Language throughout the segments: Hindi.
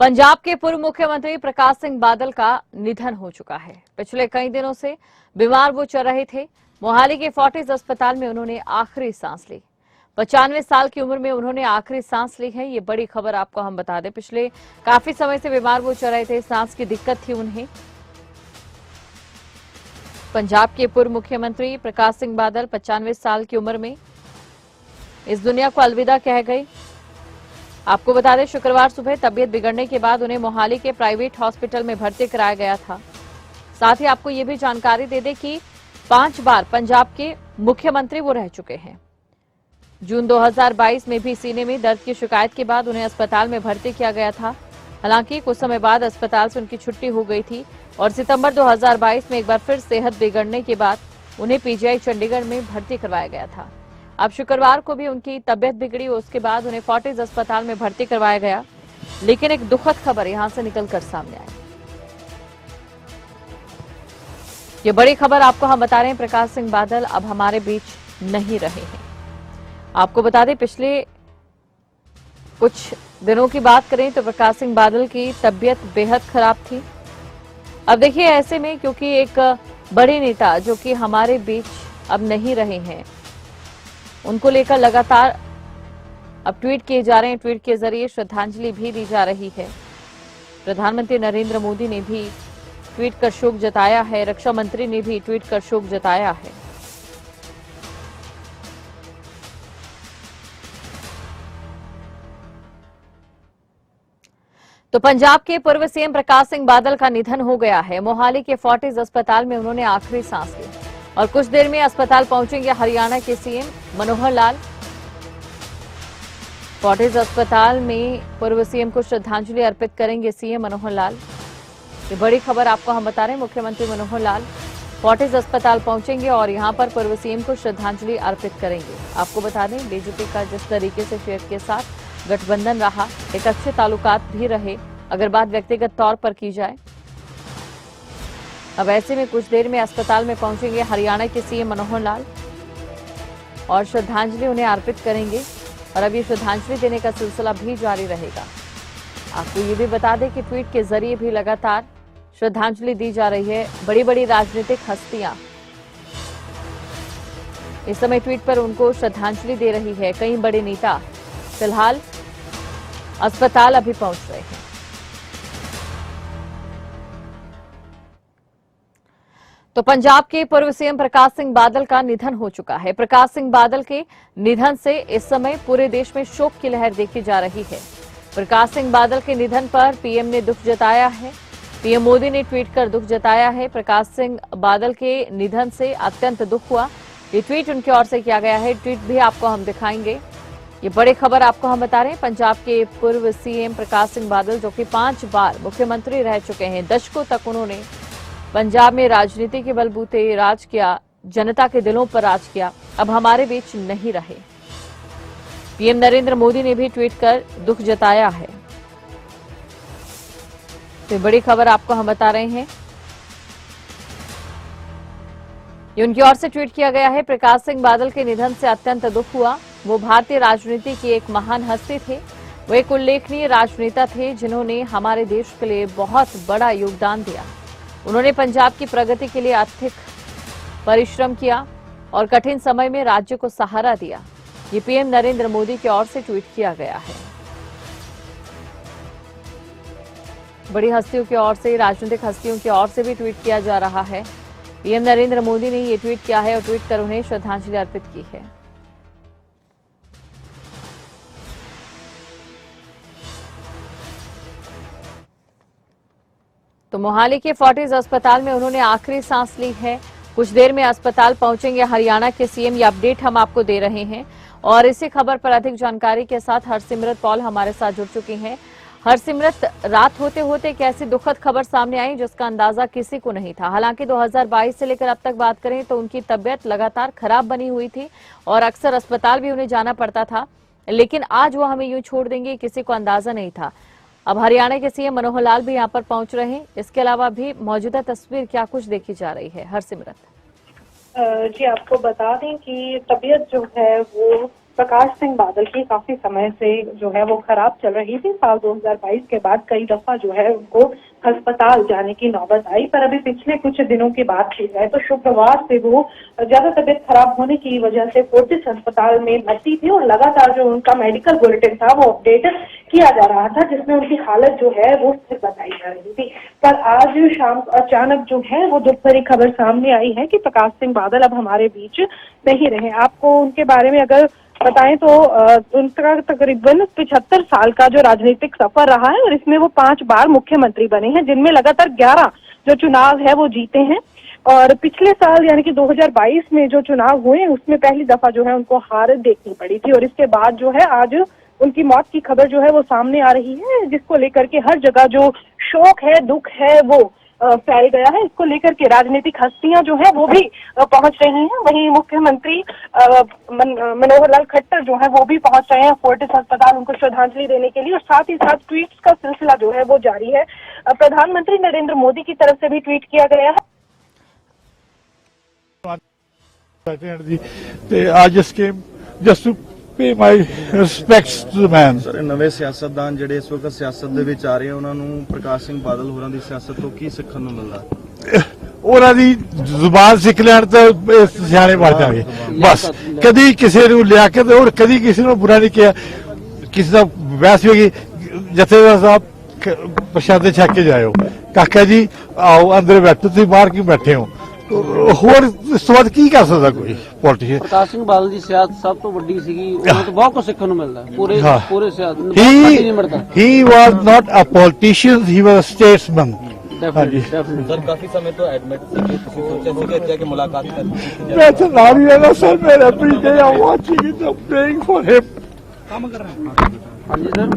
पंजाब के पूर्व मुख्यमंत्री प्रकाश सिंह बादल का निधन हो चुका है। पिछले कई दिनों से बीमार वो चल रहे थे। मोहाली के फोर्टिस अस्पताल में उन्होंने आखिरी सांस ली। 95 साल की उम्र में उन्होंने आखिरी सांस ली है। ये बड़ी खबर आपको हम बता दें। पिछले काफी समय से बीमार वो चल रहे थे, सांस की दिक्कत थी उन्हें। पंजाब के पूर्व मुख्यमंत्री प्रकाश सिंह बादल 95 साल की उम्र में इस दुनिया को अलविदा कह गए। आपको बता दें, शुक्रवार सुबह तबीयत बिगड़ने के बाद उन्हें मोहाली के प्राइवेट हॉस्पिटल में भर्ती कराया गया था। साथ ही आपको ये भी जानकारी दे दें कि 5 बार पंजाब के मुख्यमंत्री वो रह चुके हैं। जून 2022 में भी सीने में दर्द की शिकायत के बाद उन्हें अस्पताल में भर्ती किया गया था। हालांकि कुछ समय बाद अस्पताल से उनकी छुट्टी हो गई थी और सितंबर 2022 में एक बार फिर सेहत बिगड़ने के बाद उन्हें पीजीआई चंडीगढ़ में भर्ती करवाया गया था। अब शुक्रवार को भी उनकी तबियत बिगड़ी, उसके बाद उन्हें फोर्टिस अस्पताल में भर्ती करवाया गया। लेकिन एक दुखद खबर यहां से निकलकर सामने आई। ये बड़ी खबर आपको हम बता रहे हैं, प्रकाश सिंह बादल अब हमारे बीच नहीं रहे हैं। आपको बता दें, पिछले कुछ दिनों की बात करें तो प्रकाश सिंह बादल की तबियत बेहद खराब थी। अब देखिए, ऐसे में क्योंकि एक बड़े नेता जो कि हमारे बीच अब नहीं रहे हैं, उनको लेकर लगातार अब ट्वीट किए जा रहे हैं। ट्वीट के जरिए श्रद्धांजलि भी दी जा रही है। प्रधानमंत्री नरेंद्र मोदी ने भी ट्वीट कर शोक जताया है। रक्षा मंत्री ने भी ट्वीट कर शोक जताया है। तो पंजाब के पूर्व सीएम प्रकाश सिंह बादल का निधन हो गया है। मोहाली के फोर्टिस अस्पताल में उन्होंने आखिरी सांस ली और कुछ देर में अस्पताल पहुंचेंगे हरियाणा के सीएम मनोहर लाल। फोर्टिस अस्पताल में पूर्व सीएम को श्रद्धांजलि अर्पित करेंगे सीएम मनोहर लाल। ये बड़ी खबर आपको हम बता रहे हैं। मुख्यमंत्री मनोहर लाल फोर्टिस अस्पताल पहुंचेंगे और यहां पर पूर्व सीएम को श्रद्धांजलि अर्पित करेंगे। आपको बता दें, बीजेपी का जिस तरीके से शेर के साथ गठबंधन रहा, एक अच्छे ताल्लुकात भी रहे अगर बात व्यक्तिगत तौर पर की जाए। अब ऐसे में कुछ देर में अस्पताल में पहुंचेंगे हरियाणा के सीएम मनोहर लाल और श्रद्धांजलि उन्हें अर्पित करेंगे और अब ये श्रद्धांजलि देने का सिलसिला भी जारी रहेगा। आपको ये भी बता दें कि ट्वीट के जरिए भी लगातार श्रद्धांजलि दी जा रही है। बड़ी बड़ी राजनीतिक हस्तियां इस समय ट्वीट पर उनको श्रद्धांजलि दे रही है। कई बड़े नेता फिलहाल अस्पताल अभी पहुंच रहे हैं। तो पंजाब के पूर्व सीएम प्रकाश सिंह बादल का निधन हो चुका है। प्रकाश सिंह बादल के निधन से इस समय पूरे देश में शोक की लहर देखी जा रही है। प्रकाश सिंह बादल के निधन पर पीएम ने दुख जताया है। पीएम मोदी ने ट्वीट कर दुख जताया है। प्रकाश सिंह बादल के निधन से अत्यंत दुख हुआ, ये ट्वीट उनकी ओर से किया गया है। ट्वीट भी आपको हम दिखाएंगे। ये बड़ी खबर आपको हम बता रहे हैं। पंजाब के पूर्व सीएम प्रकाश सिंह बादल, जो कि 5 बार मुख्यमंत्री रह चुके हैं, दशकों तक उन्होंने पंजाब में राजनीति के बलबूते राज किया, जनता के दिलों पर राज किया, अब हमारे बीच नहीं रहे। पीएम नरेंद्र मोदी ने भी ट्वीट कर दुख जताया है। तो बड़ी खबर आपको हम बता रहे हैं। ये उनकी ओर से ट्वीट किया गया है। प्रकाश सिंह बादल के निधन से अत्यंत दुख हुआ। वो भारतीय राजनीति की एक महान हस्ती थे। वो एक उल्लेखनीय राजनेता थे जिन्होंने हमारे देश के लिए बहुत बड़ा योगदान दिया। उन्होंने पंजाब की प्रगति के लिए अत्यधिक परिश्रम किया और कठिन समय में राज्य को सहारा दिया। ये पीएम नरेंद्र मोदी की ओर से ट्वीट किया गया है। बड़ी हस्तियों की ओर से, राजनीतिक हस्तियों की ओर से भी ट्वीट किया जा रहा है। पीएम नरेंद्र मोदी ने ये ट्वीट किया है और ट्वीट कर उन्हें श्रद्धांजलि अर्पित की है। तो मोहाली के फोर्टिस अस्पताल में उन्होंने आखिरी सांस ली है। कुछ देर में अस्पताल पहुंचेंगे हरियाणा के सीएम। ये अपडेट हम आपको दे रहे हैं और इसी खबर पर अधिक जानकारी के साथ हरसिमरत पॉल हमारे साथ जुड़ चुकी हैं। हरसिमरत, रात होते होते एक ऐसी दुखद खबर सामने आई जिसका अंदाजा किसी को नहीं था। हालांकि 2022 से लेकर अब तक बात करें तो उनकी तबियत लगातार खराब बनी हुई थी और अक्सर अस्पताल भी उन्हें जाना पड़ता था, लेकिन आज वो हमें यूं छोड़ देंगे, किसी को अंदाजा नहीं था। अब हरियाणा के सीएम मनोहर लाल भी यहाँ पर पहुंच रहे हैं। इसके अलावा भी मौजूदा तस्वीर क्या कुछ देखी जा रही है? हरसिमरत जी, आपको बता दें कि तबीयत जो है वो प्रकाश सिंह बादल की काफी समय से जो है वो खराब चल रही थी। साल 2022 के बाद कई दफा जो है उनको अस्पताल जाने की नौबत आई, पर अभी पिछले कुछ दिनों की बात की जाए तो शुक्रवार से वो ज्यादा तबीयत खराब होने की वजह से फोर्टिस अस्पताल में भर्ती थी और लगातार जो उनका मेडिकल बुलेटिन था वो अपडेट किया जा रहा था, जिसमें उनकी हालत जो है वो स्थिर बताई जा रही थी। पर आज शाम अचानक जो है वो दुख भरी खबर सामने आई है कि प्रकाश सिंह बादल अब हमारे बीच नहीं रहे। आपको उनके बारे में अगर बताएं तो उनका तकरीबन 75 साल का जो राजनीतिक सफर रहा है और इसमें वो 5 बार मुख्यमंत्री बने हैं, जिनमें लगातार 11 जो चुनाव है वो जीते हैं। और पिछले साल यानी कि 2022 में जो चुनाव हुए उसमें पहली दफा जो है उनको हार देखनी पड़ी थी और इसके बाद जो है आज उनकी मौत की खबर जो है वो सामने आ रही है, जिसको लेकर के हर जगह जो शोक है, दुख है वो फैल गया है। इसको लेकर के राजनीतिक हस्तियां जो है वो भी पहुंच रही हैं। वहीं मुख्यमंत्री मनोहर लाल खट्टर जो है वो भी पहुंच रहे हैं फोर्टिस अस्पताल उनको श्रद्धांजलि देने के लिए और साथ ही साथ ट्वीट्स का सिलसिला जो है वो जारी है। प्रधानमंत्री नरेंद्र मोदी की तरफ से भी ट्वीट किया गया है। I just came just to pay my respects to the man. Sir ਨਵੇਂ ਸਿਆਸਤਦਾਨ ਜਿਹੜੇ ਇਸ ਵਕਤ ਸਿਆਸਤ ਦੇ ਵਿੱਚ ਆ ਰਹੇ ਆ ਉਹਨਾਂ ਨੂੰ ਪ੍ਰਕਾਸ਼ ਸਿੰਘ ਬਾਦਲ ਹੋਰਾਂ ਦੀ ਸਿਆਸਤ ਤੋਂ ਕੀ ਸਿੱਖਣ ਨੂੰ ਮਿਲਦਾ? ਉਹਨਾਂ ਦੀ ਜ਼ੁਬਾਨ ਸਿੱਖ ਲੈਣ ਤਾਂ ਸਿਆਣੇ ਬਣ ਜਾਣਗੇ ਬਸ। ਕਦੀ ਕਿਸੇ ਨੂੰ ਲਿਆ ਕੇ ਤੇ ਹੋਰ ਕਦੀ ਕਿਸੇ ਨੂੰ ਬੁਰਾ ਨਹੀਂ ਕਿਹਾ। ਕਿਸੇ ਦਾ ਵੈਸ ਹੋਗੀ ਜਥੇਦਾਰ ਸਾਹਿਬ ਪ੍ਰਸ਼ਾਦੇ ਛਕ ਕੇ ਜਾਇਓ। ਕਾਕਾ ਜੀ ਆਓ ਅੰਦਰ ਬੈਠੋ, ਤੁਸੀਂ ਬਾਹਰ ਕਿਉਂ ਬੈਠੇ ਹੋ? ਹੋਰ ਇਸ ਤੋਂ ਬਾਅਦ ਕੀ ਕਰ ਸਕਦਾ ਕੋਈ ਪੋਲੀਟੀਸ਼ੀਅਨ? ਪ੍ਰਕਾਸ਼ ਸਿੰਘ ਬਾਦਲ ਦੀ ਸਿਆਸਤ ਸਭ ਤੋਂ ਵੱਡੀ ਸੀਗੀ, ਉਹਨਾਂ ਤੋਂ ਬਹੁਤ ਕੁਝ ਸਿੱਖਣ ਨੂੰ ਮਿਲਦਾ ਪੂਰੇ ਸਿਆਸਤ ਨੂੰ ਨਹੀਂ ਮਿਲਦਾ। He was not a politician, he was a statesman. Sir ਕਾਫੀ ਸਮੇਂ ਤੋਂ ਐਡਮਿਟ ਸੀ, ਤੁਸੀਂ ਸੋਚਿਆ ਸੀ ਕਿ ਇੱਥੇ ਆ ਕੇ ਮੁਲਾਕਾਤ ਕਰਨੀ? ਮੈਂ ਤਾਂ ਨਾਲ ਹੀ ਰਹਿਣਾ ਸਰ, ਮੈਂ every day I'm watching it, I'm praying for him. ਕੰਮ ਕਰ ਰਹੇ ਹਾਂ। ਹਾਂਜੀ ਸਰ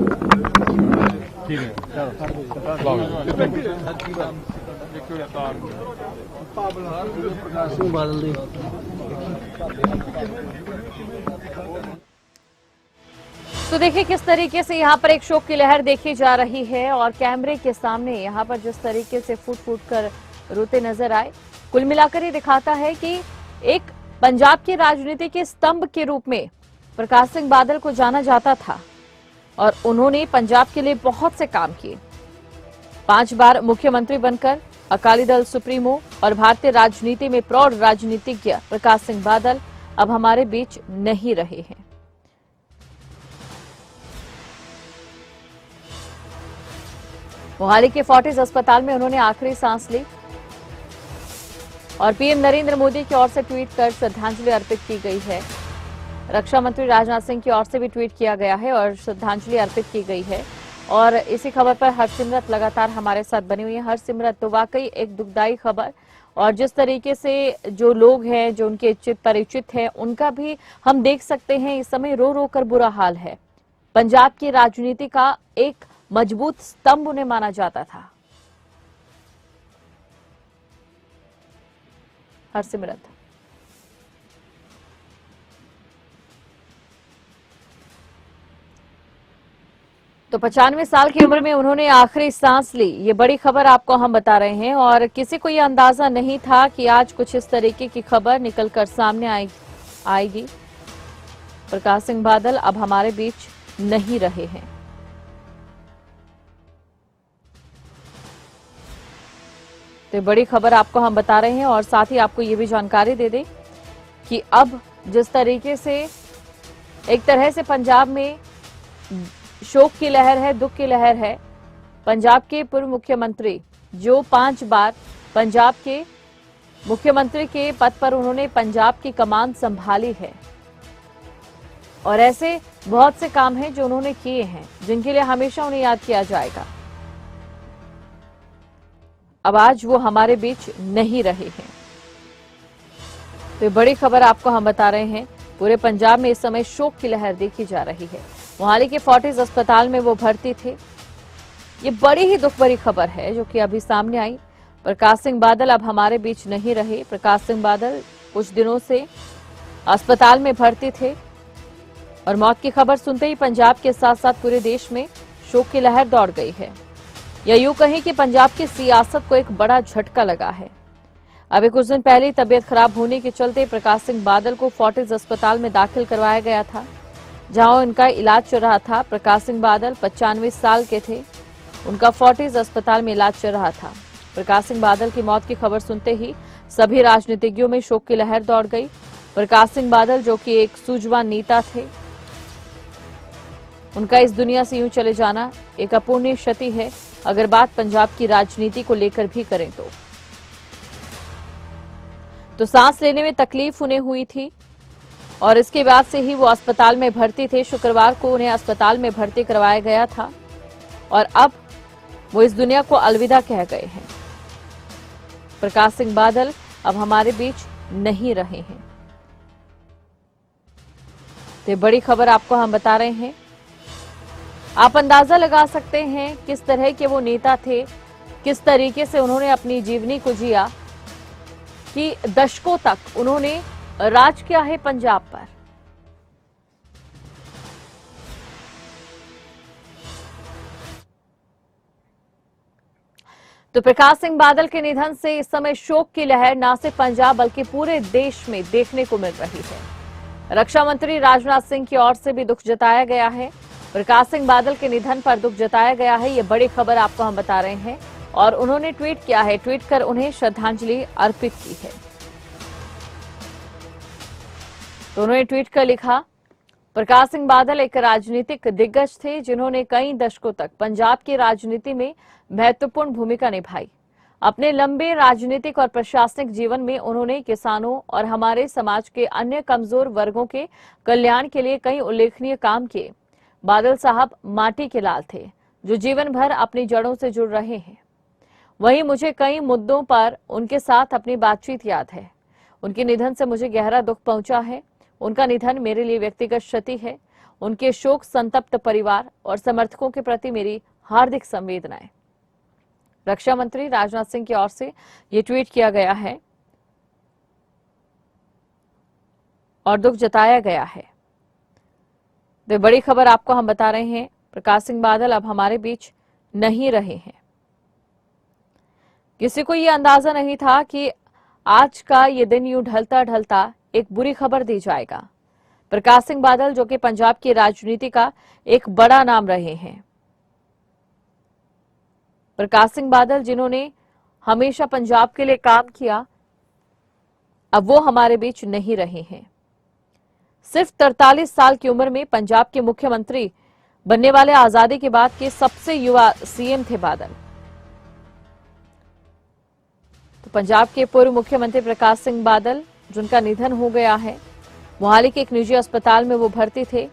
ਠੀਕ ਹੈ। प्रकाश सिंह बादल जी तो देखिए किस तरीके से यहाँ पर एक शोक की लहर देखी जा रही है और कैमरे के सामने यहाँ पर जिस तरीके से फूट फूट कर रोते नजर आए। कुल मिलाकर ये दिखाता है कि एक पंजाब की राजनीति के स्तंभ के रूप में प्रकाश सिंह बादल को जाना जाता था और उन्होंने पंजाब के लिए बहुत से काम किए। 5 बार मुख्यमंत्री बनकर अकाली दल सुप्रीमो और भारतीय राजनीति में प्रौढ़ राजनीतिज्ञ प्रकाश सिंह बादल अब हमारे बीच नहीं रहे हैं। मोहाली के फोर्टिस अस्पताल में उन्होंने आखिरी सांस ली और पीएम नरेंद्र मोदी की ओर से ट्वीट कर श्रद्धांजलि अर्पित की गई है। रक्षा मंत्री राजनाथ सिंह की ओर से भी ट्वीट किया गया है और श्रद्धांजलि अर्पित की गई है। और इसी खबर पर हरसिमरत लगातार हमारे साथ बनी हुई है। हरसिमरत, तो वाकई एक दुखदाई खबर और जिस तरीके से जो लोग हैं जो उनके इच्छित परिचित हैं उनका भी हम देख सकते हैं इस समय रो रो कर बुरा हाल है। पंजाब की राजनीति का एक मजबूत स्तंभ उन्हें माना जाता था। हरसिमरत, तो 95 साल की उम्र में उन्होंने आखिरी सांस ली, ये बड़ी खबर आपको हम बता रहे हैं और किसी को ये अंदाजा नहीं था कि आज कुछ इस तरीके की खबर निकलकर सामने आएगी। प्रकाश सिंह बादल अब हमारे बीच नहीं रहे हैं। तो बड़ी खबर आपको हम बता रहे हैं और साथ ही आपको ये भी जानकारी दे दें कि अब जिस तरीके से एक तरह से पंजाब में शोक की लहर है, दुख की लहर है। पंजाब के पूर्व मुख्यमंत्री जो 5 बार पंजाब के मुख्यमंत्री के पद पर उन्होंने पंजाब की कमान संभाली है और ऐसे बहुत से काम हैं जो उन्होंने किए हैं जिनके लिए हमेशा उन्हें याद किया जाएगा। अब आज वो हमारे बीच नहीं रहे हैं। तो बड़ी खबर आपको हम बता रहे हैं। पूरे पंजाब में इस समय शोक की लहर देखी जा रही है। मोहाली के फोर्टिस अस्पताल में वो भर्ती थे। ये बड़ी ही दुख भरी खबर है जो कि अभी सामने आई। प्रकाश सिंह बादल अब हमारे बीच नहीं रहे। प्रकाश सिंह बादल कुछ दिनों से अस्पताल में भर्ती थे और मौत की खबर सुनते ही पंजाब के साथ साथ पूरे देश में शोक की लहर दौड़ गई है। या यूं कहें कि पंजाब की सियासत को एक बड़ा झटका लगा है। अभी कुछ दिन पहले तबीयत खराब होने के चलते प्रकाश सिंह बादल को फोर्टिस अस्पताल में दाखिल करवाया गया था। जहां इनका इलाज चल रहा था। प्रकाश सिंह बादल 95 साल के थे। उनका फोर्टिस अस्पताल में इलाज चल रहा था। प्रकाश सिंह बादल की मौत की खबर सुनते ही सभी राजनीतिज्ञों में शोक की लहर दौड़ गई। प्रकाश सिंह बादल जो कि एक सूझवान नेता थे, उनका इस दुनिया से यूं चले जाना एक अपूर्णीय क्षति है। अगर बात पंजाब की राजनीति को लेकर भी करें तो सांस लेने में तकलीफ उन्हें हुई थी और इसके बाद से ही वो अस्पताल में भर्ती थे। शुक्रवार को उन्हें अस्पताल में भर्ती करवाया गया था और अब वो इस दुनिया को अलविदा कह गए हैं। प्रकाश सिंह बादल अब हमारे बीच नहीं रहे हैं। तो बड़ी खबर आपको हम बता रहे हैं। आप अंदाजा लगा सकते हैं किस तरह के वो नेता थे, किस तरीके से उन्होंने अपनी जीवनी को जिया, कि दशकों तक उन्होंने राज किया है पंजाब पर। तो प्रकाश सिंह बादल के निधन से इस समय शोक की लहर न सिर्फ पंजाब बल्कि पूरे देश में देखने को मिल रही है। रक्षा मंत्री राजनाथ सिंह की ओर से भी दुख जताया गया है। प्रकाश सिंह बादल के निधन पर दुख जताया गया है। ये बड़ी खबर आपको हम बता रहे हैं और उन्होंने ट्वीट किया है। ट्वीट कर उन्हें श्रद्धांजलि अर्पित की है। तो उन्होंने ट्वीट कर लिखा, प्रकाश सिंह बादल एक राजनीतिक दिग्गज थे जिन्होंने कई दशकों तक पंजाब की राजनीति में महत्वपूर्ण भूमिका निभाई। अपने लंबे राजनीतिक और प्रशासनिक जीवन में उन्होंने किसानों और हमारे समाज के अन्य कमजोर वर्गों के कल्याण के लिए कई उल्लेखनीय काम किए। बादल साहब माटी के लाल थे जो जीवन भर अपनी जड़ों से जुड़ रहे हैं। वहीं मुझे कई मुद्दों पर उनके साथ अपनी बातचीत याद है। उनके निधन से मुझे गहरा दुख पहुंचा है। उनका निधन मेरे लिए व्यक्तिगत क्षति है। उनके शोक संतप्त परिवार और समर्थकों के प्रति मेरी हार्दिक संवेदनाएं। रक्षा मंत्री राजनाथ सिंह की ओर से ये ट्वीट किया गया है और दुख जताया गया है। तो बड़ी खबर आपको हम बता रहे हैं, प्रकाश सिंह बादल अब हमारे बीच नहीं रहे हैं। किसी को ये अंदाजा नहीं था कि आज का ये दिन यूं ढलता ढलता एक बुरी खबर दी जाएगा। प्रकाश सिंह बादल जो कि पंजाब की राजनीति का एक बड़ा नाम रहे हैं। प्रकाश सिंह बादल जिन्होंने हमेशा पंजाब के लिए काम किया, अब वो हमारे बीच नहीं रहे हैं। सिर्फ 43 साल की उम्र में पंजाब के मुख्यमंत्री बनने वाले आजादी के बाद के सबसे युवा सीएम थे बादल। तो पंजाब के पूर्व मुख्यमंत्री प्रकाश सिंह बादल जिनका निधन हो गया है, मोहाली के एक निजी अस्पताल में वो भर्ती थे।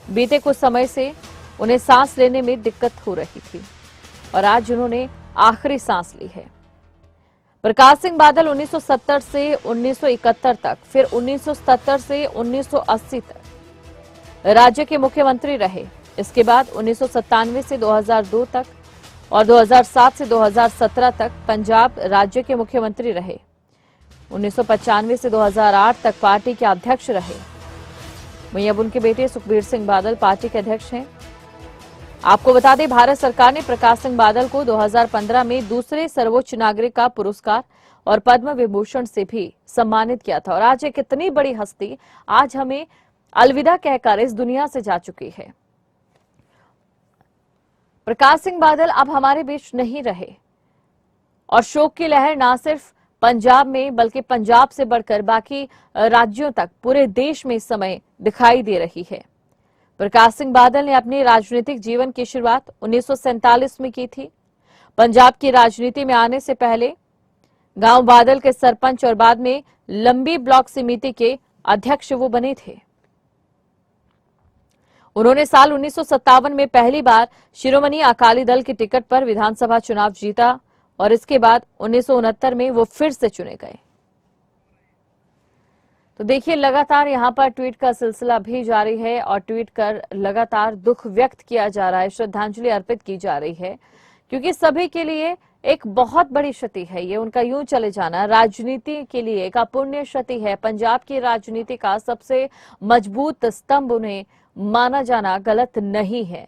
बीते कुछ समय से उन्हें सांस लेने में दिक्कत हो रही थी और आज उन्होंने आखिरी सांस ली है। प्रकाश सिंह बादल 1970 से 1971 तक, फिर 1977 से 1980 तक राज्य के मुख्यमंत्री रहे। इसके बाद 1997 से 2002 तक और 2007 से 2017 तक पंजाब राज्य के मुख्यमंत्री रहे। 1995 से 2008 तक पार्टी के अध्यक्ष रहे। वहीं अब उनके बेटे सुखबीर सिंह बादल पार्टी के अध्यक्ष हैं। आपको बता दें, भारत सरकार ने प्रकाश सिंह बादल को 2015 में दूसरे सर्वोच्च नागरिक का पुरस्कार और पद्म विभूषण से भी सम्मानित किया था। और आज एक इतनी बड़ी हस्ती आज हमें अलविदा कहकर इस दुनिया से जा चुकी है। प्रकाश सिंह बादल अब हमारे बीच नहीं रहे और शोक की लहर न सिर्फ पंजाब में बल्कि पंजाब से बढ़कर बाकी राज्यों तक पूरे देश में इस समय दिखाई दे रही है। प्रकाश सिंह बादल ने अपने राजनीतिक जीवन की शुरुआत 1947 में की थी। पंजाब की राजनीति में आने से पहले गांव बादल के सरपंच और बाद में लंबी ब्लॉक समिति के अध्यक्ष वो बने थे। उन्होंने साल 1957 में पहली बार शिरोमणि अकाली दल की टिकट पर विधानसभा चुनाव जीता और इसके बाद 1969 में वो फिर से चुने गए। तो देखिए, लगातार यहां पर ट्वीट का सिलसिला भी जारी है और ट्वीट कर लगातार दुख व्यक्त किया जा रहा है, श्रद्धांजलि अर्पित की जा रही है, क्योंकि सभी के लिए एक बहुत बड़ी क्षति है ये उनका यूं चले जाना। राजनीति के लिए एक अपूर्णीय क्षति है। पंजाब की राजनीति का सबसे मजबूत स्तंभ उन्हें माना जाना गलत नहीं है।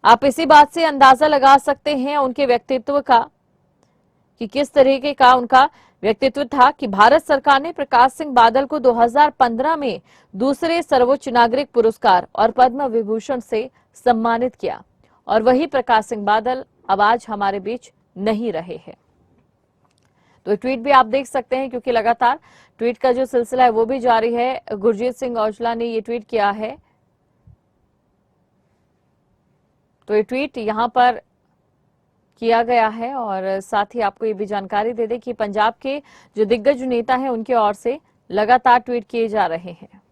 आप इसी बात से अंदाजा लगा सकते हैं उनके व्यक्तित्व का कि किस तरीके का उनका व्यक्तित्व था कि भारत सरकार ने प्रकाश सिंह बादल को 2015 में दूसरे सर्वोच्च नागरिक पुरस्कार और पद्म विभूषण से सम्मानित किया और वही प्रकाश सिंह बादल अब आज हमारे बीच नहीं रहे हैं। तो ट्वीट भी आप देख सकते हैं क्योंकि लगातार ट्वीट का जो सिलसिला है वो भी जारी है। गुरजीत सिंह औजला ने ये ट्वीट किया है, तो ये ट्वीट यहां पर किया गया है और साथ ही आपको ये भी जानकारी दे दें कि पंजाब के जो दिग्गज नेता हैं उनकी ओर से लगातार ट्वीट किए जा रहे हैं।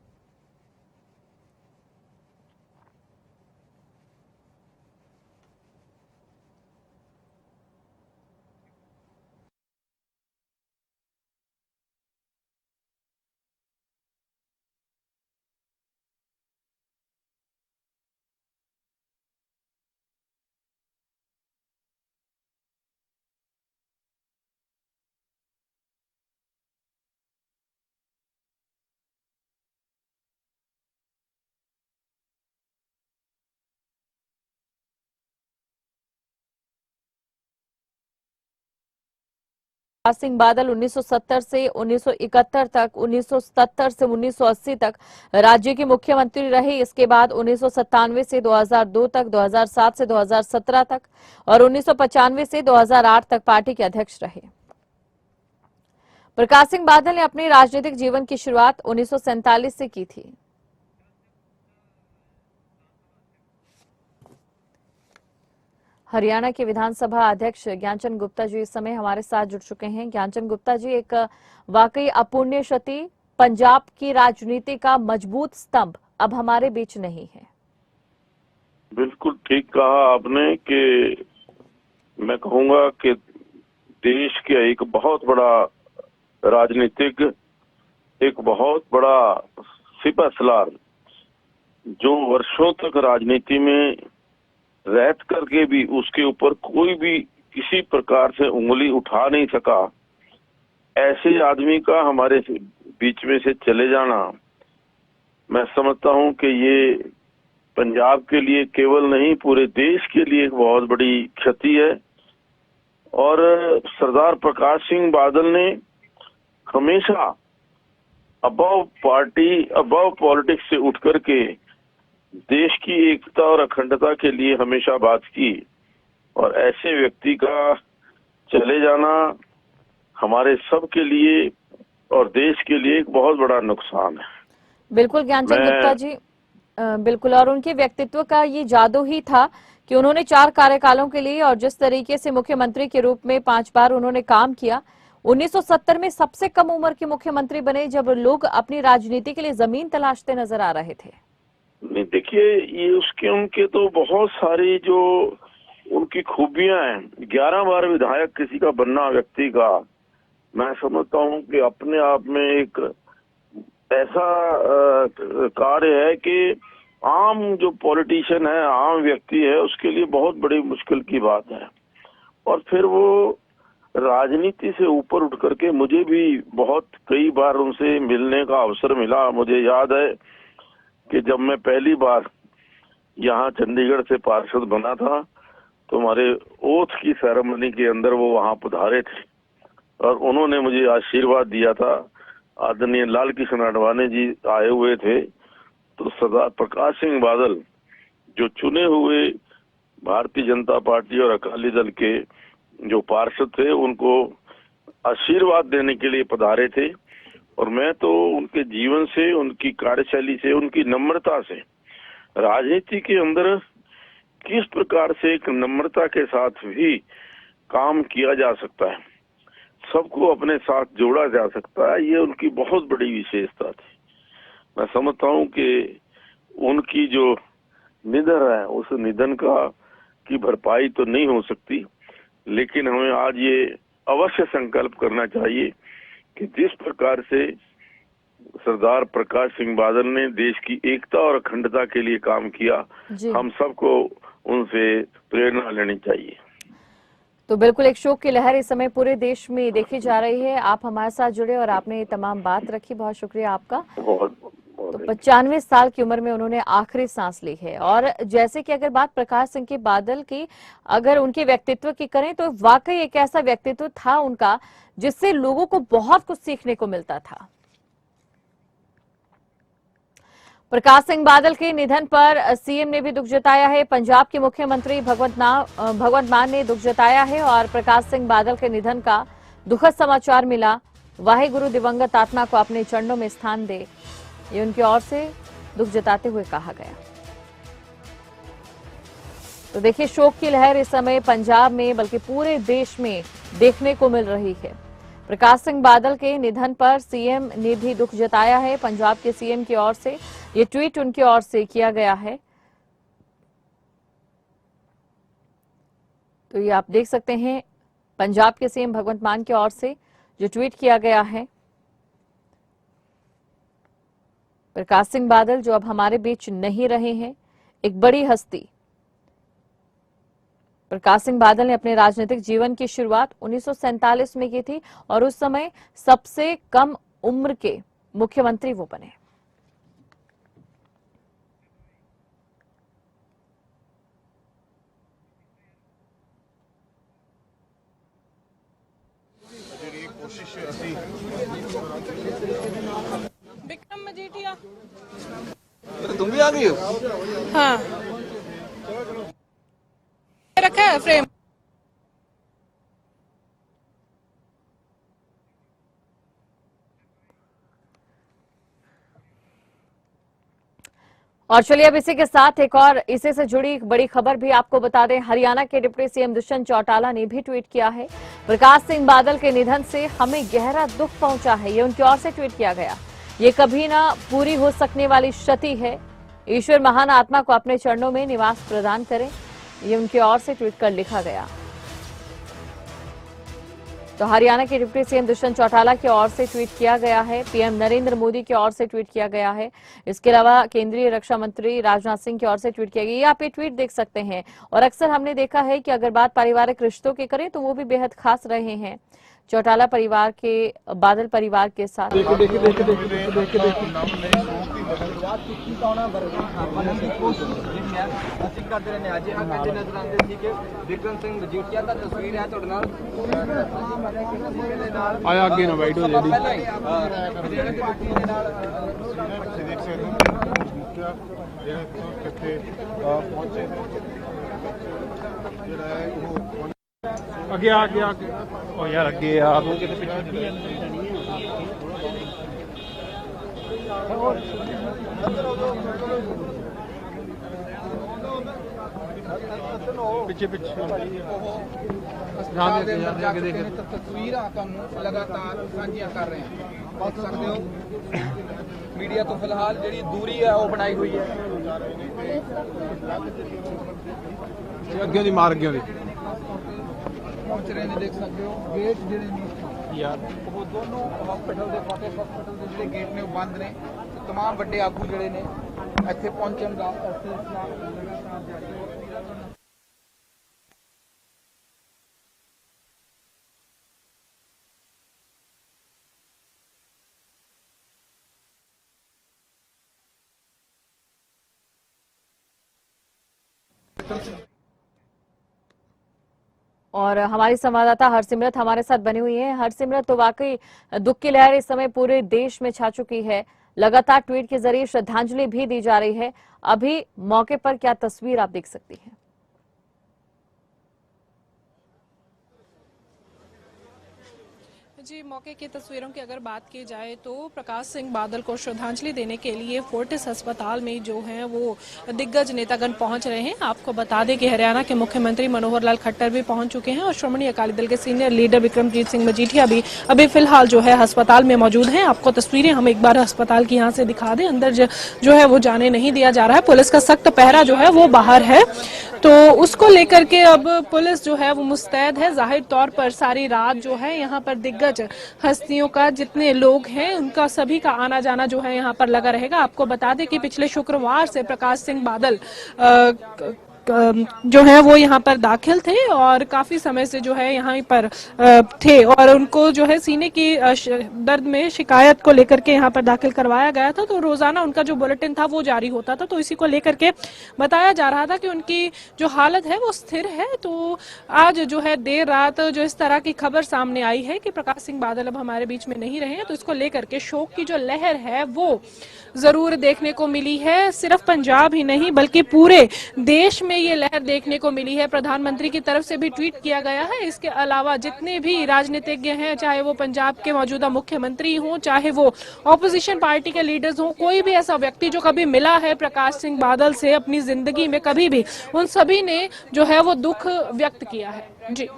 प्रकाश सिंह बादल 1970 से 1971 तक, 1977 से 1980 तक राज्य के मुख्यमंत्री रहे। इसके बाद 1997 से 2002 तक, 2007 से 2017 तक और 1995 से 2008 तक पार्टी के अध्यक्ष रहे। प्रकाश सिंह बादल ने अपने राजनीतिक जीवन की शुरुआत 1947 से की थी। हरियाणा के विधानसभा अध्यक्ष ज्ञानचंद गुप्ता जी इस समय हमारे साथ जुड़ चुके हैं। ज्ञानचंद गुप्ता जी, एक वाकई अपूर्णीय क्षति, पंजाब की राजनीति का मजबूत स्तंभ अब हमारे बीच नहीं है। बिल्कुल ठीक कहा आपने कि मैं कहूंगा कि देश के एक बहुत बड़ा राजनीतिक, एक बहुत बड़ा सिपहसालार जो वर्षों तक राजनीति में रहत करके भी उसके ऊपर कोई भी किसी प्रकार से उंगली उठा नहीं सका, ऐसे आदमी का हमारे बीच में से चले जाना, मैं समझता हूं कि ये पंजाब के लिए केवल नहीं पूरे देश के लिए एक बहुत बड़ी क्षति है। और सरदार प्रकाश सिंह बादल ने हमेशा अबव पार्टी, अबव पॉलिटिक्स से उठ करके देश की एकता और अखंडता के लिए हमेशा बात की और ऐसे व्यक्ति का चले जाना हमारे सब के लिए और देश के लिए एक बहुत बड़ा नुकसान है। बिल्कुल ज्ञानचंद गुप्ता जी, बिल्कुल। और उनके व्यक्तित्व का ये जादू ही था कि उन्होंने 4 कार्यकालों के लिए और जिस तरीके से मुख्यमंत्री के रूप में 5 बार उन्होंने काम किया, 1970 में सबसे कम उम्र के मुख्यमंत्री बने जब लोग अपनी राजनीति के लिए जमीन तलाशते नजर आ रहे थे। नहीं, देखिए ये उसके उनके तो बहुत सारी जो उनकी खूबियां हैं। 11 बार विधायक किसी का बनना व्यक्ति का, मैं समझता हूं कि अपने आप में एक ऐसा कार्य है कि आम जो पॉलिटिशियन है, आम व्यक्ति है, उसके लिए बहुत बड़ी मुश्किल की बात है। और फिर वो राजनीति से ऊपर उठ करके मुझे भी बहुत कई बार उनसे मिलने का अवसर मिला। मुझे याद है कि जब मैं पहली बार यहाँ चंडीगढ़ से पार्षद बना था तो हमारे ओथ की सेरेमनी के अंदर वो वहाँ पधारे थे और उन्होंने मुझे आशीर्वाद दिया था। आदरणीय लाल कृष्ण आडवाणी जी आए हुए थे, तो सरदार प्रकाश सिंह बादल जो चुने हुए भारतीय जनता पार्टी और अकाली दल के जो पार्षद थे उनको आशीर्वाद देने के लिए पधारे थे। और मैं तो उनके जीवन से, उनकी कार्यशैली से, उनकी नम्रता से, राजनीति के अंदर किस प्रकार से एक नम्रता के साथ भी काम किया जा सकता है, सबको अपने साथ जोड़ा जा सकता है, ये उनकी बहुत बड़ी विशेषता थी। मैं समझता हूँ कि उनकी जो निधन है उस निधन की भरपाई तो नहीं हो सकती, लेकिन हमें आज ये अवश्य संकल्प करना चाहिए कि जिस प्रकार से सरदार प्रकाश सिंह बादल ने देश की एकता और अखंडता के लिए काम किया, हम सबको उनसे प्रेरणा लेनी चाहिए। तो बिल्कुल एक शोक की लहर इस समय पूरे देश में देखी जा रही है। आप हमारे साथ जुड़े और आपने ये तमाम बात रखी, बहुत शुक्रिया आपका। बहुत तो 95 साल की उम्र में उन्होंने आखिरी सांस ली है। और जैसे कि अगर बात प्रकाश सिंह के बादल की, अगर उनके व्यक्तित्व की करें तो वाकई एक ऐसा व्यक्तित्व था उनका जिससे लोगों को बहुत कुछ सीखने को मिलता था। प्रकाश सिंह बादल के निधन पर सीएम ने भी दुख जताया है। पंजाब के मुख्यमंत्री भगवंत मान ने दुख जताया है और प्रकाश सिंह बादल के निधन का दुखद समाचार मिला। वाहिगुरु दिवंगत आत्मा को अपने चरणों में स्थान दे, ये उनकी ओर से दुख जताते हुए कहा गया। तो देखिए, शोक की लहर इस समय पंजाब में बल्कि पूरे देश में देखने को मिल रही है। प्रकाश सिंह बादल के निधन पर सीएम ने भी दुख जताया है। पंजाब के सीएम की ओर से ये ट्वीट उनकी ओर से किया गया है। तो ये आप देख सकते हैं, पंजाब के सीएम भगवंत मान की ओर से जो ट्वीट किया गया है। प्रकाश सिंह बादल जो अब हमारे बीच नहीं रहे हैं, एक बड़ी हस्ती। प्रकाश सिंह बादल ने अपने राजनीतिक जीवन की शुरुआत 1947 में की थी और उस समय सबसे कम उम्र के मुख्यमंत्री वो बने। विक्रम मजीठिया, तुम भी आ गई हो? हाँ, रखा है फ्रेम। और चलिए अब इसी के साथ एक और इसी से जुड़ी एक बड़ी खबर भी आपको बता दें। हरियाणा के डिप्टी सीएम दुष्यंत चौटाला ने भी ट्वीट किया है। प्रकाश सिंह बादल के निधन से हमें गहरा दुख पहुंचा है, ये उनकी ओर से ट्वीट किया गया। ये कभी ना पूरी हो सकने वाली क्षति है। ईश्वर महान आत्मा को अपने चरणों में निवास प्रदान करें, ये उनकी ओर से ट्वीट कर लिखा गया। तो हरियाणा के डिप्टी सीएम दुष्यंत चौटाला की ओर से ट्वीट किया गया है। पीएम नरेंद्र मोदी की ओर से ट्वीट किया गया है। इसके अलावा केंद्रीय रक्षा मंत्री राजनाथ सिंह की ओर से ट्वीट किया गया। ये आप ये ट्वीट देख सकते हैं। और अक्सर हमने देखा है कि अगर बात पारिवारिक रिश्तों की करें तो वो भी बेहद खास रहे हैं चौटाला परिवार के, बादल परिवार के साथ। विक्रम सिंह मजीठिया का तस्वीर है ਤੁਹਾਡੇ ਨਾਲ ਆਇਆ ਅੱਗੇ ਨਾ ਵਾਈਟ ਹੋ ਜਾਦੀ ਅੱਗੇ ਆ ਉਹ ਯਾਰ ਅੱਗੇ ਆ ਤੂੰ ਕਿਤੇ ਪਿੱਛੇ ਤਸਵੀਰਾਂ ਤੁਹਾਨੂੰ ਲਗਾਤਾਰ ਸਾਂਝੀਆਂ ਕਰ ਰਹੇ ਹਾਂ। ਦੇਖ ਸਕਦੇ ਹੋ ਮੀਡੀਆ ਤੋਂ ਫਿਲਹਾਲ ਜਿਹੜੀ ਦੂਰੀ ਹੈ ਉਹ ਬਣਾਈ ਹੋਈ ਹੈ। ਅੱਗੇ ਦੀ ਮਾਰ ਅੱਗੇ ਦੀ ਪਹੁੰਚ ਰਹੇ ਨੇ, ਦੇਖ ਸਕਦੇ ਹੋ ਗੇਟ ਜਿਹੜੇ ਨੇ ਯਾਰ ਉਹ ਦੋਨੋਂ ਹਸਪੀਟਲ ਦੇ ਫਤਿਹ ਹਸਪੀਟਲ ਦੇ ਜਿਹੜੇ ਗੇਟ ਨੇ ਉਹ ਬੰਦ ਨੇ। तमाम ਵੱਡੇ ਆਗੂ ਜਿਹੜੇ ਨੇ ਇੱਥੇ ਪਹੁੰਚਣ ਦਾ ਸਿਲਸਿਲਾ ਲਗਾਤਾਰ ਜਾਰੀ ਹੈ। और हमारी संवाददाता हरसिमरत हमारे साथ बनी हुई है। हरसिमरत, तो वाकई दुख की लहर इस समय पूरे देश में छा चुकी है। लगातार ट्वीट के जरिए श्रद्धांजलि भी दी जा रही है। अभी मौके पर क्या तस्वीर आप देख सकती हैं? जी, मौके की तस्वीरों की अगर बात की जाए तो प्रकाश सिंह बादल को श्रद्धांजलि देने के लिए फोर्टिस अस्पताल में जो है वो दिग्गज नेतागण पहुंच रहे हैं। आपको बता दें कि हरियाणा के मुख्यमंत्री मनोहर लाल खट्टर भी पहुंच चुके हैं और श्रोमणी अकाली दल के सीनियर लीडर विक्रमजीत सिंह मजीठिया भी अभी फिलहाल जो है अस्पताल में मौजूद हैं। आपको तस्वीरें हम एक बार अस्पताल की यहाँ से दिखा दें। अंदर जो है वो जाने नहीं दिया जा रहा है। पुलिस का सख्त पहरा जो है वो बाहर है, तो उसको लेकर के अब पुलिस जो है वो मुस्तैद है। जाहिर तौर पर सारी रात जो है यहाँ पर दिग्गज हस्तियों का, जितने लोग हैं उनका सभी का आना जाना जो है यहाँ पर लगा रहेगा। आपको बता दें कि पिछले शुक्रवार से प्रकाश सिंह बादल जो है वो यहाँ पर दाखिल थे और काफी समय से जो है यहाँ पर थे और उनको जो है सीने की दर्द में शिकायत को लेकर के यहाँ पर दाखिल करवाया गया था। तो रोजाना उनका जो बुलेटिन था वो जारी होता था, तो इसी को लेकर के बताया जा रहा था कि उनकी जो हालत है वो स्थिर है। तो आज जो है देर रात जो इस तरह की खबर सामने आई है कि प्रकाश सिंह बादल अब हमारे बीच में नहीं रहे हैं, तो इसको लेकर के शोक की जो लहर है वो जरूर देखने को मिली है। सिर्फ पंजाब ही नहीं बल्कि पूरे देश में ये लहर देखने को मिली है। प्रधानमंत्री की तरफ से भी ट्वीट किया गया है। इसके अलावा जितने भी राजनीतिज्ञ हैं, चाहे वो पंजाब के मौजूदा मुख्यमंत्री हों, चाहे वो ऑपोजिशन पार्टी के लीडर्स हों, कोई भी ऐसा व्यक्ति जो कभी मिला है प्रकाश सिंह बादल से अपनी जिंदगी में कभी भी, उन सभी ने जो है वो दुख व्यक्त किया है। जी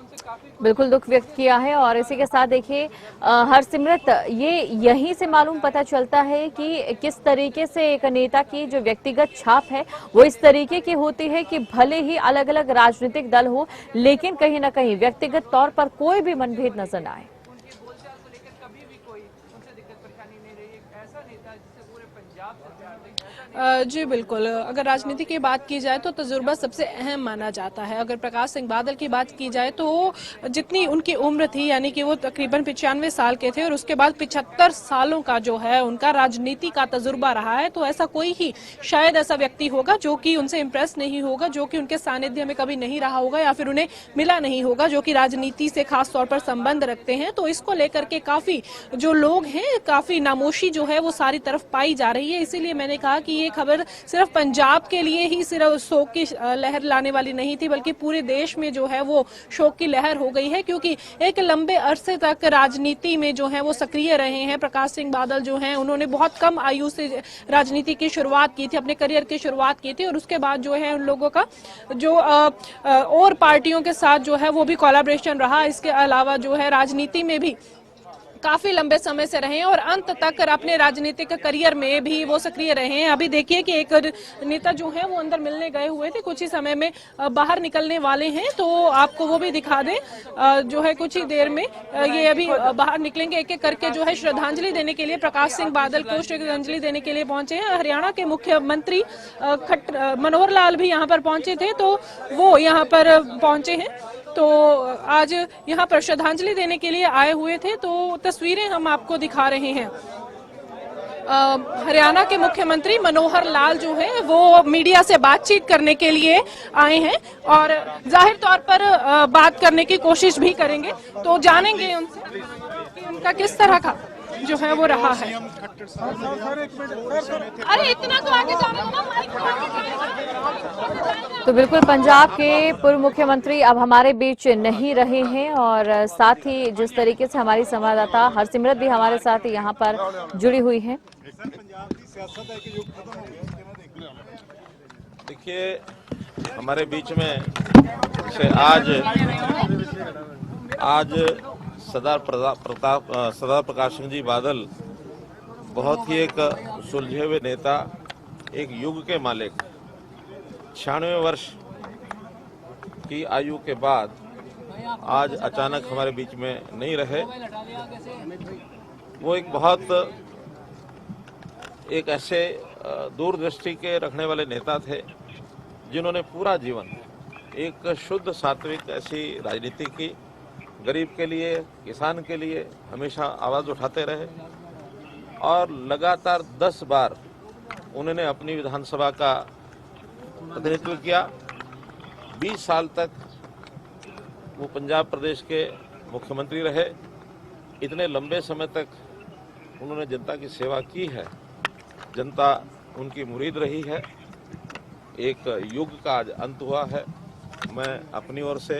बिल्कुल दुख व्यक्त किया है। और इसी के साथ देखिए हरसिमरत, ये यहीं से मालूम पता चलता है कि किस तरीके से एक नेता की जो व्यक्तिगत छाप है वो इस तरीके की होती है कि भले ही अलग अलग राजनीतिक दल हो, लेकिन कहीं ना कहीं व्यक्तिगत तौर पर कोई भी मनभेद नजर न आए। जी बिल्कुल, अगर राजनीति की बात की जाए तो तजुर्बा सबसे अहम माना जाता है। अगर प्रकाश सिंह बादल की बात की जाए तो जितनी उनकी उम्र थी, यानी कि वो तकरीबन 95 साल के थे और उसके बाद 75 सालों का जो है उनका राजनीति का तजुर्बा रहा है, तो ऐसा कोई ही शायद ऐसा व्यक्ति होगा जो कि उनसे इम्प्रेस नहीं होगा, जो कि उनके सानिध्य में कभी नहीं रहा होगा या फिर उन्हें मिला नहीं होगा, जो कि राजनीति से खास तौर पर संबंध रखते हैं। तो इसको लेकर के काफी जो लोग हैं, काफी नामोशी जो है वो सारी तरफ पाई जा रही है। इसीलिए मैंने कहा कि ये खबर सिर्फ पंजाब के लिए ही सिर्फ शोक की लहर लाने वाली नहीं थी, बल्कि पूरे देश में जो है वो शोक की लहर हो गई है, क्योंकि एक लंबे अरसे तक राजनीति में जो है वो सक्रिय रहे हैं। प्रकाश सिंह बादल जो हैं उन्होंने बहुत कम आयु से राजनीति की शुरुआत की थी, अपने करियर की शुरुआत की थी और उसके बाद जो है उन लोगों का जो और पार्टियों के साथ जो है वो भी कोलैबोरेशन रहा। इसके अलावा जो है राजनीति में भी काफी लंबे समय से रहे हैं और अंत तक अपने राजनीतिक करियर में भी वो सक्रिय रहे हैं। अभी देखिए कि एक नेता जो है वो अंदर मिलने गए हुए थे, कुछ ही समय में बाहर निकलने वाले हैं, तो आपको वो भी दिखा दें। जो है कुछ ही देर में ये अभी बाहर निकलेंगे, एक एक करके जो है श्रद्धांजलि देने के लिए, प्रकाश सिंह बादल को श्रद्धांजलि देने के लिए पहुंचे हैं। हरियाणा के मुख्यमंत्री मनोहर लाल भी यहाँ पर पहुंचे थे, तो वो यहाँ पर पहुंचे हैं, तो आज यहाँ पर श्रद्धांजलि देने के लिए आए हुए थे। तो तस्वीरें हम आपको दिखा रहे हैं। हरियाणा के मुख्यमंत्री मनोहर लाल जो है वो मीडिया से बातचीत करने के लिए आए हैं और जाहिर तौर पर बात करने की कोशिश भी करेंगे, तो जानेंगे उनसे कि उनका किस तरह का जो है वो रहा है। अरे इतना तो आगे जाने दो ना। तो बिल्कुल पंजाब के पूर्व मुख्यमंत्री अब हमारे बीच नहीं रहे हैं और साथ ही जिस तरीके से हमारी संवाददाता हरसिमरत भी हमारे साथ यहाँ पर जुड़ी हुई है। देखिए हमारे बीच में से आज सरदार प्रकाश सिंह जी बादल बहुत ही एक सुलझे हुए नेता, एक युग के मालिक, 96 वर्ष की आयु के बाद आज अचानक हमारे बीच में नहीं रहे। वो एक ऐसे दूरदृष्टि के रखने वाले नेता थे जिन्होंने पूरा जीवन एक शुद्ध सात्विक ऐसी राजनीति की, गरीब के लिए, किसान के लिए हमेशा आवाज उठाते रहे और लगातार 10 बार उन्होंने अपनी विधानसभा का प्रतिनिधित्व किया। 20 साल तक वो पंजाब प्रदेश के मुख्यमंत्री रहे। इतने लंबे समय तक उन्होंने जनता की सेवा की है, जनता उनकी मुरीद रही है। एक युग का आज अंत हुआ है। मैं अपनी ओर से,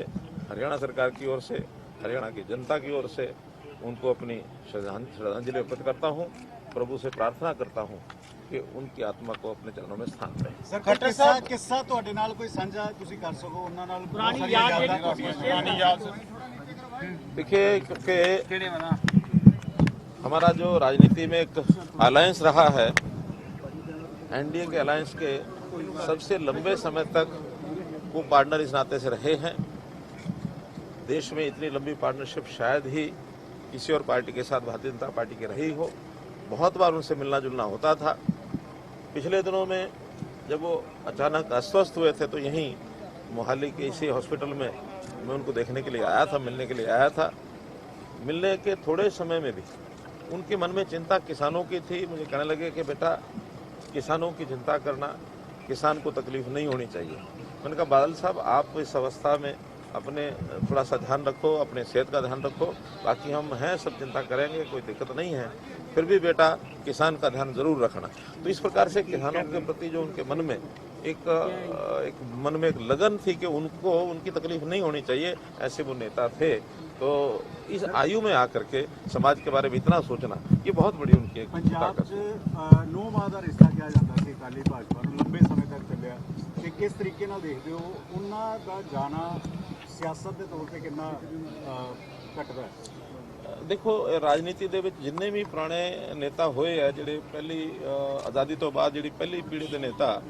हरियाणा सरकार की ओर से, हरियाणा की जनता की ओर से उनको अपनी श्रद्धांजलि अर्पित करता हूं। प्रभु से प्रार्थना करता हूं कि उनकी आत्मा को अपने चरणों में स्थान दें। सर किस्सा ਤੁਹਾਡੇ ਨਾਲ ਕੋਈ ਸਾਂਝਾ ਤੁਸੀਂ ਕਰ ਸਕੋ ਉਹਨਾਂ ਨਾਲ ਪੁਰਾਣੀ याद। देखिए क्योंकि हमारा जो राजनीति में एक अलायंस रहा है, एनडीए के अलायंस के सबसे लंबे समय तक वो पार्टनर इस नाते से रहे हैं। देश में इतनी लंबी पार्टनरशिप शायद ही किसी और पार्टी के साथ भारतीय जनता पार्टी की रही हो। बहुत बार उनसे मिलना जुलना होता था। पिछले दिनों में जब वो अचानक अस्वस्थ हुए थे तो यहीं मोहाली के इसी हॉस्पिटल में मैं उनको देखने के लिए आया था, मिलने के लिए आया था। मिलने के थोड़े समय में भी उनके मन में चिंता किसानों की थी। मुझे कहने लगे कि बेटा, किसानों की चिंता करना, किसान को तकलीफ नहीं होनी चाहिए। मैंने कहा बादल साहब, आप इस अवस्था में अपने थोड़ा सा ध्यान रखो, अपने सेहत का ध्यान रखो, बाकी हम हैं, सब चिंता करेंगे, कोई दिक्कत नहीं है, फिर भी बेटा किसान का ध्यान जरूर रखना। तो इस प्रकार से किसानों के प्रति जो उनके मन में एक लगन थी कि उनको उनकी तकलीफ नहीं होनी चाहिए, ऐसे वो नेता थे। तो इस आयु में आकर के समाज के बारे में इतना सोचना, ये बहुत बड़ी उनकी एक ताकत है। 9 माह का रिश्ता किया जाता है अकाली भाजपा लंबे समय तक चलिया कि किस तरीके ਨਾਲ देखते हो उन्हां दा जाना सियासत के तौर पर कितना घटदा है? देखो, राजनीति ਦੇ ਵਿੱਚ ਜਿੰਨੇ ਵੀ ਪੁਰਾਣੇ ਨੇਤਾ ਹੋਏ ਆ, ਜਿਹੜੇ ਪਹਿਲੀ ਆਜ਼ਾਦੀ ਤੋਂ ਬਾਅਦ ਜਿਹੜੀ ਪਹਿਲੀ ਪੀੜ੍ਹੀ ਦੇ ਨੇਤਾ,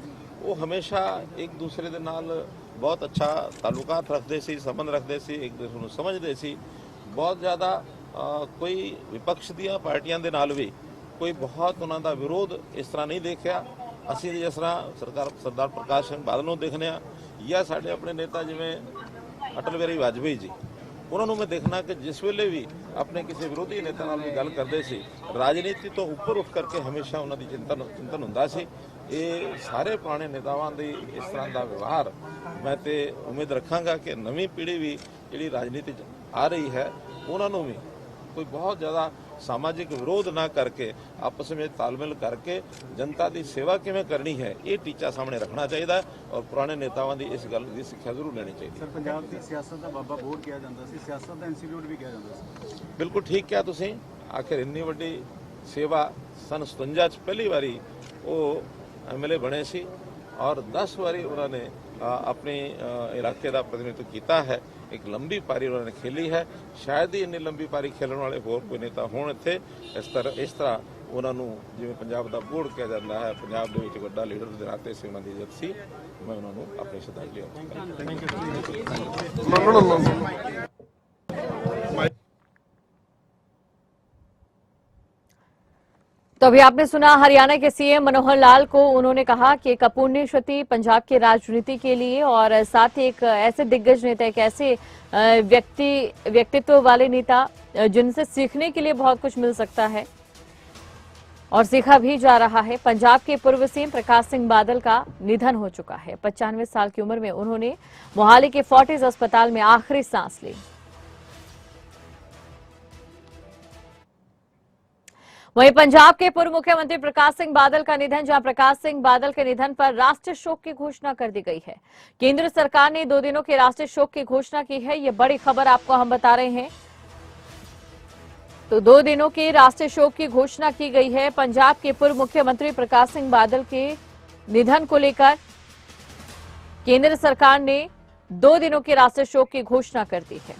ਉਹ ਹਮੇਸ਼ਾ ਇੱਕ ਦੂਸਰੇ ਦੇ ਨਾਲ ਬਹੁਤ ਅੱਛਾ ਤਾਲੁਕਾਤ ਰੱਖਦੇ ਸੀ, ਸੰਬੰਧ ਰੱਖਦੇ ਸੀ, ਇੱਕ ਦੂਸਰੇ ਨੂੰ ਸਮਝਦੇ ਸੀ। ਬਹੁਤ ਜ਼ਿਆਦਾ ਕੋਈ ਵਿਪਕਸ਼ ਦੀਆਂ ਪਾਰਟੀਆਂ ਦੇ ਨਾਲ ਵੀ ਕੋਈ ਬਹੁਤ ਉਹਨਾਂ ਦਾ ਵਿਰੋਧ ਇਸ ਤਰ੍ਹਾਂ ਨਹੀਂ ਦੇਖਿਆ। ਅਸੀਂ ਜਿਸ ਤਰ੍ਹਾਂ ਸਰਦਾਰ ਪ੍ਰਕਾਸ਼ ਸਿੰਘ ਬਾਦਲ ਨੂੰ ਦੇਖਦੇ ਹਾਂ, ਜਾਂ ਸਾਡੇ ਆਪਣੇ ਨੇਤਾ ਜਿਵੇਂ ਅਟਲ ਬਿਹਾਰੀ ਵਾਜਪੇਈ ਜੀ, ਉਹਨਾਂ ਨੂੰ ਮੈਂ ਦੇਖਣਾ ਕਿ ਜਿਸ ਵੇਲੇ ਵੀ ਆਪਣੇ ਕਿਸੇ ਵਿਰੋਧੀ ਨੇਤਾ ਨਾਲ ਵੀ ਗੱਲ ਕਰਦੇ ਸੀ, ਰਾਜਨੀਤੀ ਤੋਂ ਉੱਪਰ ਉੱਠ ਕਰਕੇ ਹਮੇਸ਼ਾ ਉਹਨਾਂ ਦੀ ਚਿੰਤਨ ਹੁੰਦਾ ਸੀ। ਇਹ ਸਾਰੇ ਪੁਰਾਣੇ ਨੇਤਾਵਾਂ ਦੀ ਇਸ ਤਰ੍ਹਾਂ ਦਾ ਵਿਵਹਾਰ ਮੈਂ ਤੇ ਉਮੀਦ ਰੱਖਾਂਗਾ ਕਿ ਨਵੀਂ ਪੀੜ੍ਹੀ ਵੀ ਜਿਹੜੀ ਰਾਜਨੀਤੀ 'ਚ ਆ ਰਹੀ ਹੈ, ਉਹਨਾਂ ਨੂੰ ਵੀ ਕੋਈ ਬਹੁਤ ਜ਼ਿਆਦਾ सामाजिक विरोध ना करके आपस में तालमेल करके जनता की सेवा किवें करनी है, ये टीचा सामने रखना चाहिए और पुराने नेताओं की इस गल की सिक्ख्या जरूर लेनी चाहिए। सर, पंजाब की सियासत का बाबा बोर्ड किया जाता है, सियासत का इंस्टीट्यूट भी किया जाता है। बिल्कुल ठीक क्या तुसीं, आखिर इन्नी वड्डी सेवा सन 57 च पहली बारी वो MLA बने सी और 10 बारी उन्होंने अपने इलाके का प्रतिनिधित्व किया है। एक लंबी पारी उन्होंने खेली है, शायद ही इन्नी लंबी पारी खेलने वाले होर कोई नेता होण इत्थे। इस तरह उन्होंने जिवें पंजाब का बोर्ड कहा जाता है, पंजाब दे विच वड्डा लीडर के नाते से उन्होंने इज्जत सी, मैं उन्होंने अपनी श्रद्धांजलि तो अभी आपने सुना हरियाणा के सीएम मनोहर लाल को। उन्होंने कहा कि एक अपूर्णीय क्षति पंजाब की राजनीति के लिए और साथ ही एक ऐसे दिग्गज नेता, एक ऐसे व्यक्तित्व वाले नेता जिनसे सीखने के लिए बहुत कुछ मिल सकता है और सीखा भी जा रहा है। पंजाब के पूर्व सीएम प्रकाश सिंह बादल का निधन हो चुका है। 95 साल की उम्र में उन्होंने मोहाली के फोर्टिस अस्पताल में आखिरी सांस ली। वहीं पंजाब के पूर्व मुख्यमंत्री प्रकाश सिंह बादल का निधन, जहां प्रकाश सिंह बादल के निधन पर राष्ट्रीय शोक की घोषणा कर दी गई है। केंद्र सरकार ने 2 दिनों के राष्ट्रीय शोक की घोषणा की है। ये बड़ी खबर आपको हम बता रहे हैं। तो 2 दिनों के राष्ट्रीय शोक की घोषणा की गई है। पंजाब के पूर्व मुख्यमंत्री प्रकाश सिंह बादल के निधन को लेकर केंद्र सरकार ने 2 दिनों के राष्ट्रीय शोक की घोषणा कर दी है।